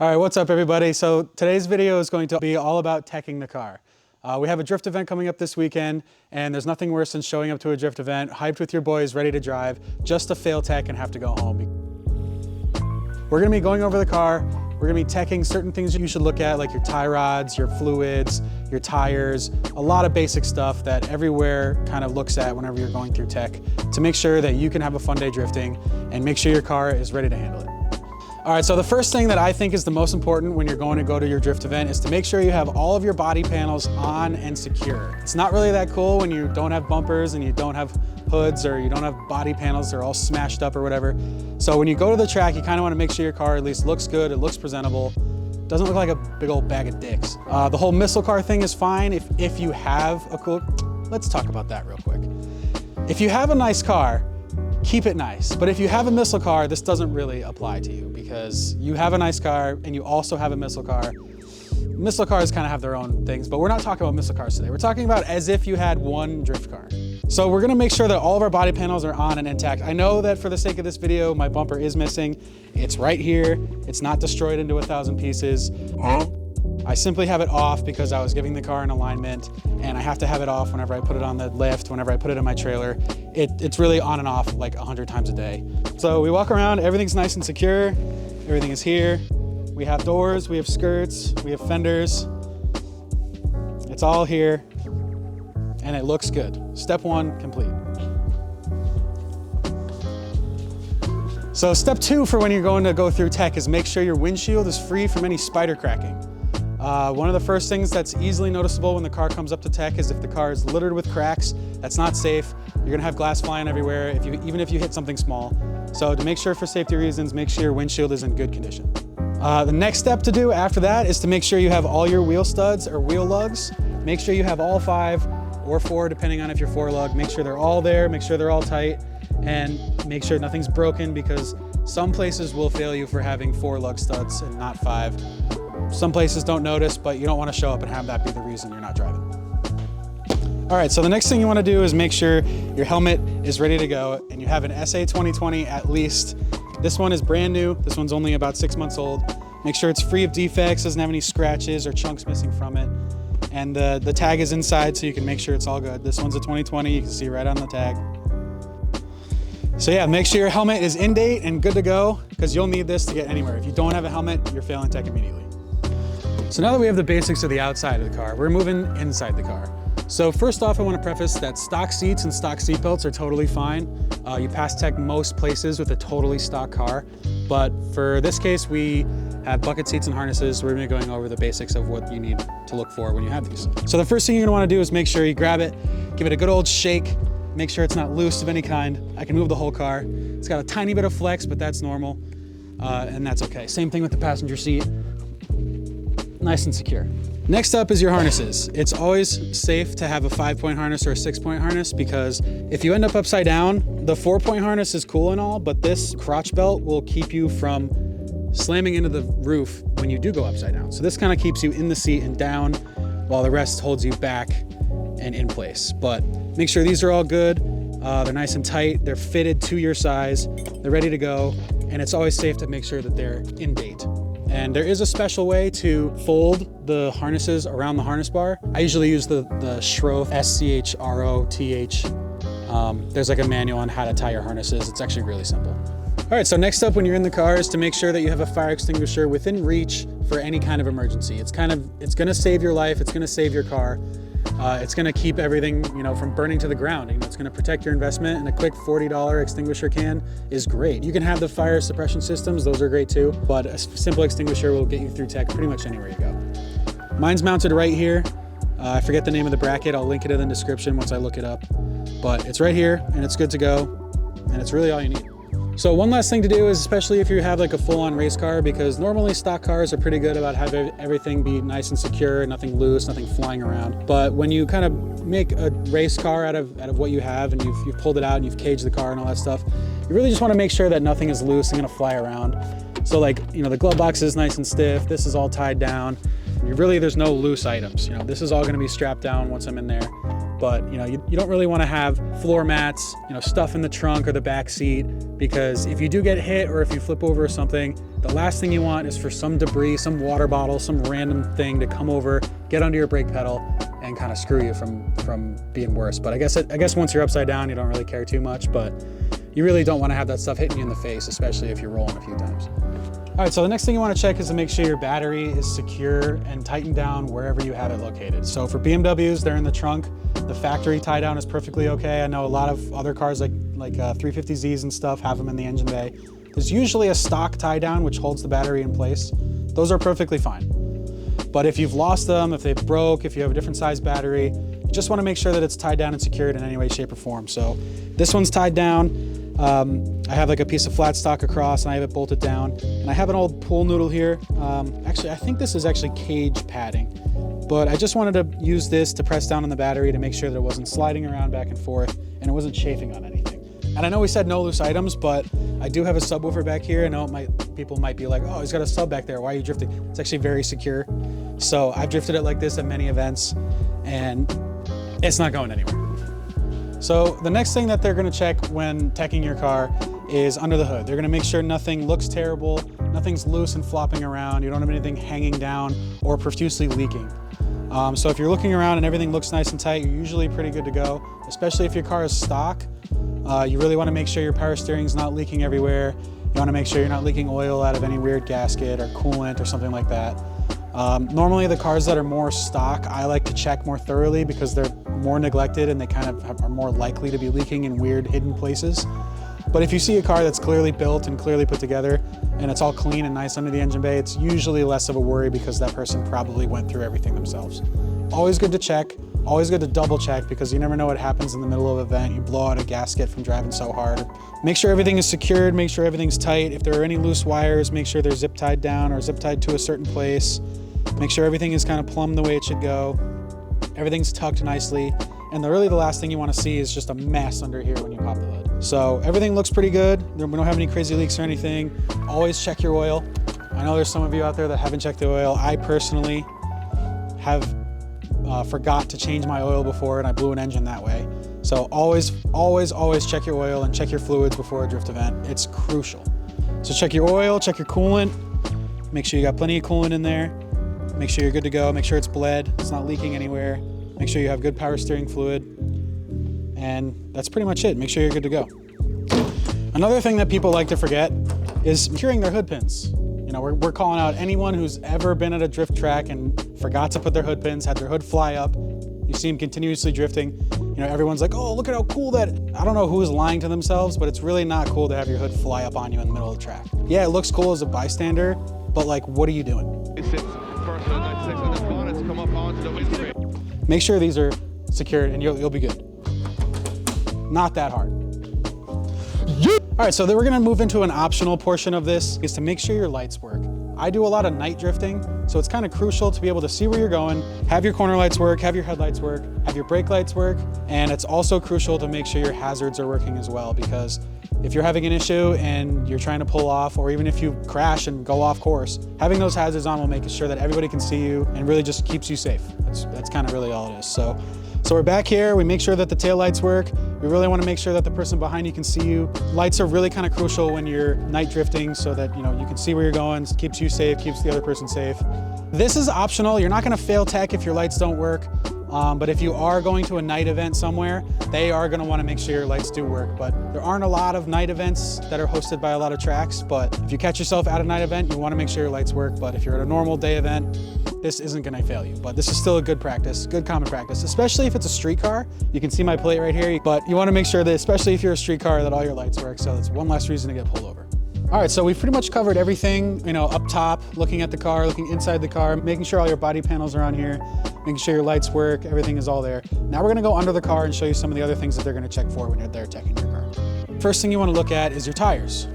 All right, what's up everybody? So today's video is going to be all about teching the car. We have a drift event coming up this weekend, and there's nothing worse than showing up to a drift event, hyped with your boys, ready to drive, just to fail tech and have to go home. We're gonna be going over the car. We're gonna be teching certain things you should look at, like your tie rods, your fluids, your tires, a lot of basic stuff that everywhere kind of looks at whenever you're going through tech to make sure that you can have a fun day drifting and make sure your car is ready to handle it. All right, so the first thing that I think is the most important when you're going to go to your drift event is to make sure you have all of your body panels on and secure. It's not really that cool when you don't have bumpers and you don't have hoods or you don't have body panels, they're all smashed up or whatever. So when you go to the track, you kind of want to make sure your car at least looks good, it looks presentable, doesn't look like a big old bag of dicks. The whole missile car thing is fine if you have a cool, let's talk about that real quick. If you have a nice car, keep it nice. But if you have a missile car, this doesn't really apply to you because you have a nice car and you also have a missile car. Missile cars kind of have their own things, but we're not talking about missile cars today. We're talking about as if you had one drift car. So we're gonna make sure that all of our body panels are on and intact. I know that for the sake of this video, my bumper is missing. It's right here. It's not destroyed into 1,000 pieces. I simply have it off because I was giving the car an alignment, and I have to have it off whenever I put it on the lift, whenever I put it in my trailer. It's really on and off like 100 times a day. So we walk around, everything's nice and secure. Everything is here. We have doors, we have skirts, we have fenders. It's all here, and it looks good. Step one, complete. So step two for when you're going to go through tech is make sure your windshield is free from any spider cracking. One of the first things that's easily noticeable when the car comes up to tech is if the car is littered with cracks. That's not safe. You're gonna have glass flying everywhere, even if you hit something small. So to make sure for safety reasons, make sure your windshield is in good condition. The next step to do after that is to make sure you have all your wheel studs or wheel lugs. Make sure you have all 5 or 4, depending on if you're 4 lug. Make sure they're all there, make sure they're all tight, and make sure nothing's broken because some places will fail you for having 4 lug studs and not 5. Some places don't notice, but you don't want to show up and have that be the reason you're not driving. All right, so the next thing you want to do is make sure your helmet is ready to go and you have an SA 2020 at least. This one is brand new. This one's only about 6 months old. Make sure it's free of defects, doesn't have any scratches or chunks missing from it. And the tag is inside so you can make sure it's all good. This one's a 2020, you can see right on the tag. So yeah, make sure your helmet is in date and good to go because you'll need this to get anywhere. If you don't have a helmet, you're failing tech immediately. So now that we have the basics of the outside of the car, we're moving inside the car. So first off, I want to preface that stock seats and stock seat belts are totally fine. You pass tech most places with a totally stock car, but for this case, we have bucket seats and harnesses. So we're going to be going over the basics of what you need to look for when you have these. So the first thing you're going to want to do is make sure you grab it, give it a good old shake, make sure it's not loose of any kind. I can move the whole car. It's got a tiny bit of flex, but that's normal, and that's okay. Same thing with the passenger seat. Nice and secure. Next up is your harnesses. It's always safe to have a 5-point harness or a 6-point harness because if you end up upside down, the 4-point harness is cool and all, but this crotch belt will keep you from slamming into the roof when you do go upside down. So this kind of keeps you in the seat and down while the rest holds you back and in place. But make sure these are all good. They're nice and tight. They're fitted to your size. They're ready to go. And it's always safe to make sure that they're in date. And there is a special way to fold the harnesses around the harness bar. I usually use the Schroth, S-C-H-R-O-T-H. There's like a manual on how to tie your harnesses. It's actually really simple. All right, so next up when you're in the car is to make sure that you have a fire extinguisher within reach for any kind of emergency. It's gonna save your life, it's gonna save your car. It's gonna keep everything, from burning to the ground. It's gonna protect your investment, and a quick $40 extinguisher can is great. You can have the fire suppression systems, those are great too, but a simple extinguisher will get you through tech pretty much anywhere you go. Mine's mounted right here. I forget the name of the bracket, I'll link it in the description once I look it up. But it's right here, and it's good to go, and it's really all you need. So one last thing to do is, especially if you have like a full-on race car, because normally stock cars are pretty good about having everything be nice and secure, nothing loose, nothing flying around. But when you kind of make a race car out of what you have and you've pulled it out and you've caged the car and all that stuff, you really just want to make sure that nothing is loose and gonna fly around. So like, the glove box is nice and stiff, this is all tied down. There's no loose items. This is all gonna be strapped down once I'm in there. but you know, you don't really want to have floor mats, you know, stuff in the trunk or the back seat, because if you do get hit or if you flip over or something, the last thing you want is for some debris, some water bottle, some random thing to come over, get under your brake pedal and kind of screw you from being worse. But I guess once you're upside down, you don't really care too much, but you really don't want to have that stuff hitting you in the face, especially if you're rolling a few times. All right, so the next thing you want to check is to make sure your battery is secure and tightened down wherever you have it located. So for BMWs, they're in the trunk. The factory tie down is perfectly okay. I know a lot of other cars like 350Zs and stuff have them in the engine bay. There's usually a stock tie down which holds the battery in place. Those are perfectly fine. But if you've lost them, if they broke, if you have a different size battery, you just want to make sure that it's tied down and secured in any way, shape, or form. So this one's tied down. I have like a piece of flat stock across and I have it bolted down. And I have an old pool noodle here. Actually, I think this is actually cage padding, but I just wanted to use this to press down on the battery to make sure that it wasn't sliding around back and forth and it wasn't chafing on anything. And I know we said no loose items, but I do have a subwoofer back here. I know people might be like, oh, he's got a sub back there. Why are you drifting? It's actually very secure. So I've drifted it like this at many events and it's not going anywhere. So the next thing that they're gonna check when teching your car is under the hood. They're gonna make sure nothing looks terrible, nothing's loose and flopping around, you don't have anything hanging down or profusely leaking. So if you're looking around and everything looks nice and tight, you're usually pretty good to go, especially if your car is stock. You really wanna make sure your power steering is not leaking everywhere. You wanna make sure you're not leaking oil out of any weird gasket or coolant or something like that. Normally the cars that are more stock, I like to check more thoroughly because they're more neglected and they kind of are more likely to be leaking in weird hidden places. But if you see a car that's clearly built and clearly put together and it's all clean and nice under the engine bay, it's usually less of a worry because that person probably went through everything themselves. Always good to check, always good to double check because you never know what happens in the middle of an event. You blow out a gasket from driving so hard. Make sure everything is secured, make sure everything's tight. If there are any loose wires, make sure they're zip tied down or zip tied to a certain place. Make sure everything is kind of plumbed the way it should go. Everything's tucked nicely. And really the last thing you want to see is just a mess under here when you pop the hood. So everything looks pretty good. We don't have any crazy leaks or anything. Always check your oil. I know there's some of you out there that haven't checked the oil. I personally have forgot to change my oil before and I blew an engine that way. So always check your oil and check your fluids before a drift event. It's crucial. So check your oil, check your coolant. Make sure you got plenty of coolant in there. Make sure you're good to go. Make sure it's bled. It's not leaking anywhere. Make sure you have good power steering fluid. And that's pretty much it. Make sure you're good to go. Another thing that people like to forget is securing their hood pins. You know, we're calling out anyone who's ever been at a drift track and forgot to put their hood pins, had their hood fly up. You see them continuously drifting. You know, everyone's like, oh, look at how cool that. I don't know who is lying to themselves, but it's really not cool to have your hood fly up on you in the middle of the track. Yeah, it looks cool as a bystander, but like, what are you doing? Make sure these are secured and you'll be good. Not that hard. All right, so then we're gonna move into an optional portion of this, is to make sure your lights work. I do a lot of night drifting, so it's kind of crucial to be able to see where you're going, have your corner lights work, have your headlights work, have your brake lights work, and it's also crucial to make sure your hazards are working as well, because if you're having an issue and you're trying to pull off, or even if you crash and go off course, having those hazards on will make sure that everybody can see you and really just keeps you safe. That's kind of really all it is. So we're back here, we make sure that the tail lights work. We really want to make sure that the person behind you can see you. Lights are really kind of crucial when you're night drifting so that you can see where you're going, keeps you safe, keeps the other person safe. This is optional. You're not going to fail tech if your lights don't work. But if you are going to a night event somewhere, they are going to want to make sure your lights do work. But there aren't a lot of night events that are hosted by a lot of tracks. But if you catch yourself at a night event, you want to make sure your lights work. But if you're at a normal day event, this isn't going to fail you. But this is still a good practice, good common practice, especially if it's a street car. You can see my plate right here, but you want to make sure that, especially if you're a street car, that all your lights work. So that's one less reason to get pulled over. All right, so we've pretty much covered everything, up top, looking at the car, looking inside the car, making sure all your body panels are on here, making sure your lights work, everything is all there. Now we're gonna go under the car and show you some of the other things that they're gonna check for when you're there checking your car. First thing you wanna look at is your tires.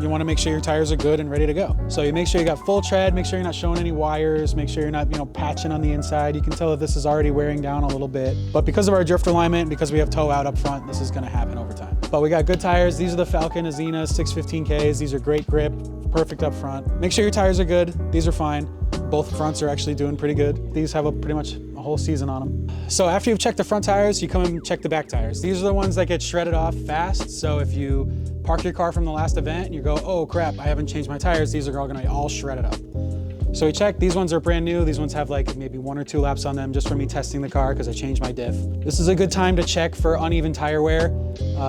You wanna make sure your tires are good and ready to go. So you make sure you got full tread, make sure you're not showing any wires, make sure you're not, patching on the inside. You can tell that this is already wearing down a little bit. But because of our drift alignment, because we have toe out up front, this is gonna happen over time. But we got good tires. These are the Falcon Azena 615Ks. These are great grip, perfect up front. Make sure your tires are good. These are fine. Both fronts are actually doing pretty good. These have pretty much a whole season on them. So after you've checked the front tires, you come and check the back tires. These are the ones that get shredded off fast. So if you park your car from the last event and you go, oh crap, I haven't changed my tires, these are all gonna be all shredded up. So we checked, these ones are brand new. These ones have like maybe 1 or 2 laps on them just from me testing the car because I changed my diff. This is a good time to check for uneven tire wear.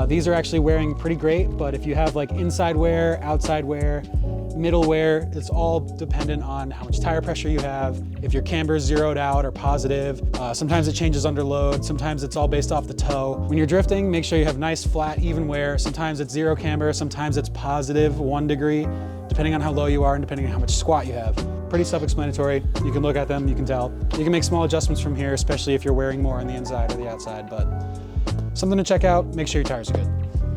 These are actually wearing pretty great, but if you have like inside wear, outside wear, middle wear, it's all dependent on how much tire pressure you have, if your camber's zeroed out or positive. Sometimes it changes under load, sometimes it's all based off the toe. When you're drifting, make sure you have nice, flat, even wear. Sometimes it's 0 camber, sometimes it's positive 1 degree, depending on how low you are and depending on how much squat you have. Pretty self-explanatory. You can look at them, you can tell. You can make small adjustments from here, especially if you're wearing more on the inside or the outside, but something to check out, make sure your tires are good.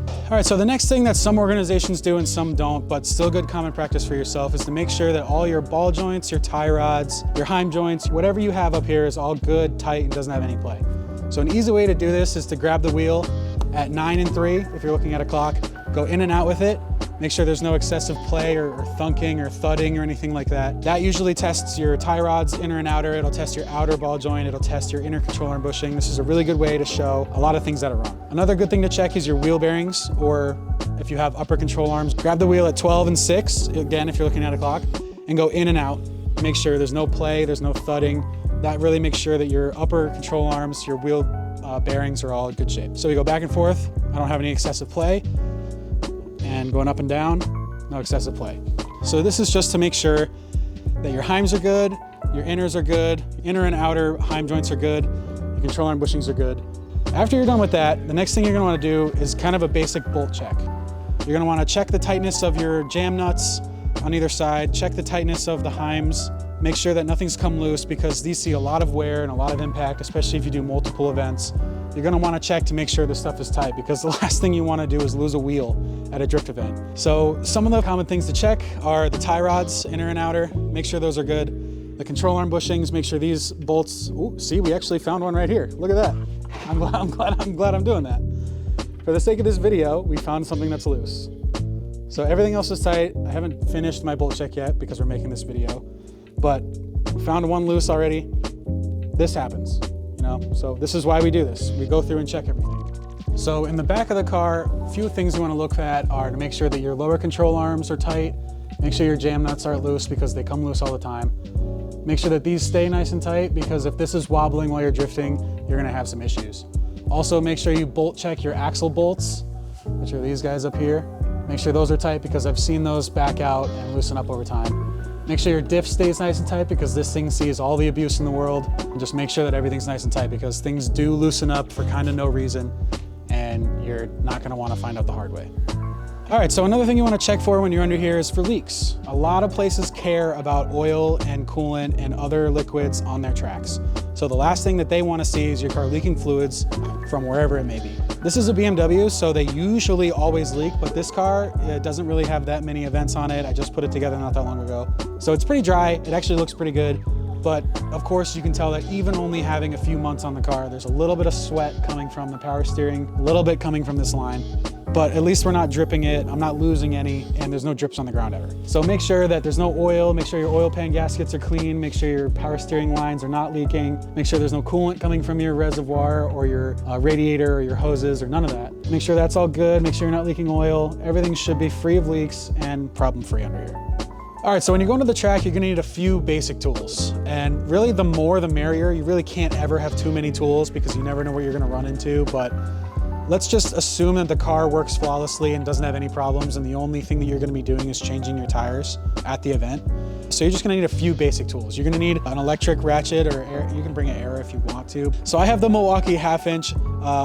All right, so the next thing that some organizations do and some don't, but still good common practice for yourself, is to make sure that all your ball joints, your tie rods, your heim joints, whatever you have up here is all good, tight, and doesn't have any play. So an easy way to do this is to grab the wheel at 9 and 3, if you're looking at a clock, go in and out with it, make sure there's no excessive play or thunking or thudding or anything like that. That usually tests your tie rods, inner and outer. It'll test your outer ball joint. It'll test your inner control arm bushing. This is a really good way to show a lot of things that are wrong. Another good thing to check is your wheel bearings, or if you have upper control arms, grab the wheel at 12 and 6, again, if you're looking at a clock, and go in and out. Make sure there's no play, there's no thudding. That really makes sure that your upper control arms, your wheel bearings are all in good shape. So we go back and forth. I don't have any excessive play. And going up and down, no excessive play. So this is just to make sure that your heims are good, your inners are good, inner and outer heim joints are good, your control arm bushings are good. After you're done with that, the next thing you're gonna wanna do is kind of a basic bolt check. You're gonna wanna check the tightness of your jam nuts on either side, check the tightness of the heims, make sure that nothing's come loose because these see a lot of wear and a lot of impact, especially if you do multiple events. You're gonna wanna check to make sure this stuff is tight because the last thing you wanna do is lose a wheel at a drift event. So some of the common things to check are the tie rods, inner and outer, make sure those are good. The control arm bushings, make sure these bolts, ooh, see, we actually found one right here. Look at that. I'm glad I'm doing that. For the sake of this video, we found something that's loose. So everything else is tight. I haven't finished my bolt check yet because we're making this video, but we found one loose already. This happens. So this is why we do this. We go through and check everything. So in the back of the car, a few things you want to look at are to make sure that your lower control arms are tight, make sure your jam nuts aren't loose because they come loose all the time. Make sure that these stay nice and tight because if this is wobbling while you're drifting, you're going to have some issues. Also make sure you bolt check your axle bolts, which are these guys up here. Make sure those are tight because I've seen those back out and loosen up over time. Make sure your diff stays nice and tight because this thing sees all the abuse in the world. And just make sure that everything's nice and tight because things do loosen up for kind of no reason and you're not going to want to find out the hard way. All right, so another thing you want to check for when you're under here is for leaks. A lot of places care about oil and coolant and other liquids on their tracks. So the last thing that they want to see is your car leaking fluids from wherever it may be. This is a BMW, so they usually always leak, but this car, it doesn't really have that many events on it. I just put it together not that long ago. So it's pretty dry. It actually looks pretty good. But of course you can tell that even only having a few months on the car, there's a little bit of sweat coming from the power steering, a little bit coming from this line. But at least we're not dripping it, I'm not losing any, and there's no drips on the ground ever. So make sure that there's no oil, make sure your oil pan gaskets are clean, make sure your power steering lines are not leaking, make sure there's no coolant coming from your reservoir or your radiator or your hoses or none of that. Make sure that's all good, make sure you're not leaking oil. Everything should be free of leaks and problem-free under here. All right, so when you go into the track, you're gonna need a few basic tools. And really the more the merrier. You really can't ever have too many tools because you never know what you're gonna run into, but let's just assume that the car works flawlessly and doesn't have any problems and the only thing that you're gonna be doing is changing your tires at the event. So you're just gonna need a few basic tools. You're gonna need an electric ratchet, or you can bring an arrow if you want to. So I have the Milwaukee 1/2"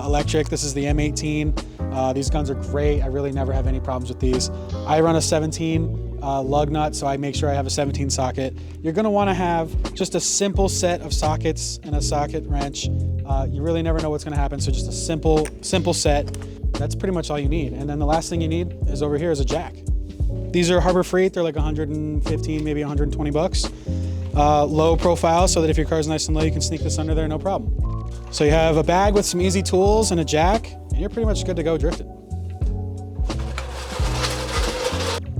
electric. This is the M18. These guns are great. I really never have any problems with these. I run a 17 lug nut, so I make sure I have a 17 socket. You're gonna wanna have just a simple set of sockets and a socket wrench. You really never know what's gonna happen, so just a simple set. That's pretty much all you need. And then the last thing you need is over here is a jack. These are Harbor Freight. They're like 115, maybe 120 bucks. Low profile, so that if your car's nice and low, you can sneak this under there, no problem. So you have a bag with some easy tools and a jack, and you're pretty much good to go drifting.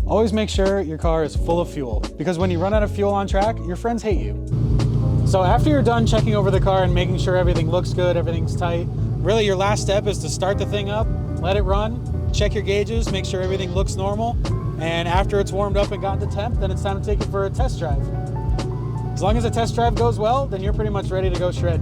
Always make sure your car is full of fuel, because when you run out of fuel on track, your friends hate you. So after you're done checking over the car and making sure everything looks good, everything's tight, really your last step is to start the thing up, let it run, check your gauges, make sure everything looks normal, and after it's warmed up and gotten to temp, then it's time to take it for a test drive. As long as the test drive goes well, then you're pretty much ready to go shred.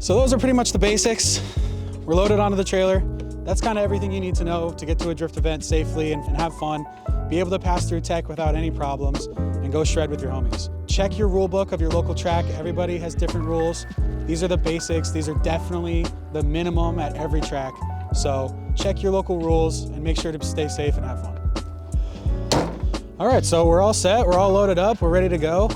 So those are pretty much the basics. We're loaded onto the trailer. That's kind of everything you need to know to get to a drift event safely and have fun, be able to pass through tech without any problems, and go shred with your homies. Check your rule book of your local track. Everybody has different rules. These are the basics. These are definitely the minimum at every track. So check your local rules and make sure to stay safe and have fun. All right, so we're all set. We're all loaded up. We're ready to go.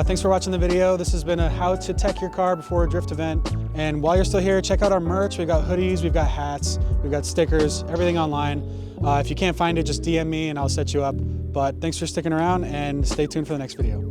Thanks for watching the video. This has been a how to tech your car before a drift event. And while you're still here, check out our merch. We've got hoodies, we've got hats, we've got stickers, everything online. If you can't find it, just DM me and I'll set you up. But thanks for sticking around and stay tuned for the next video.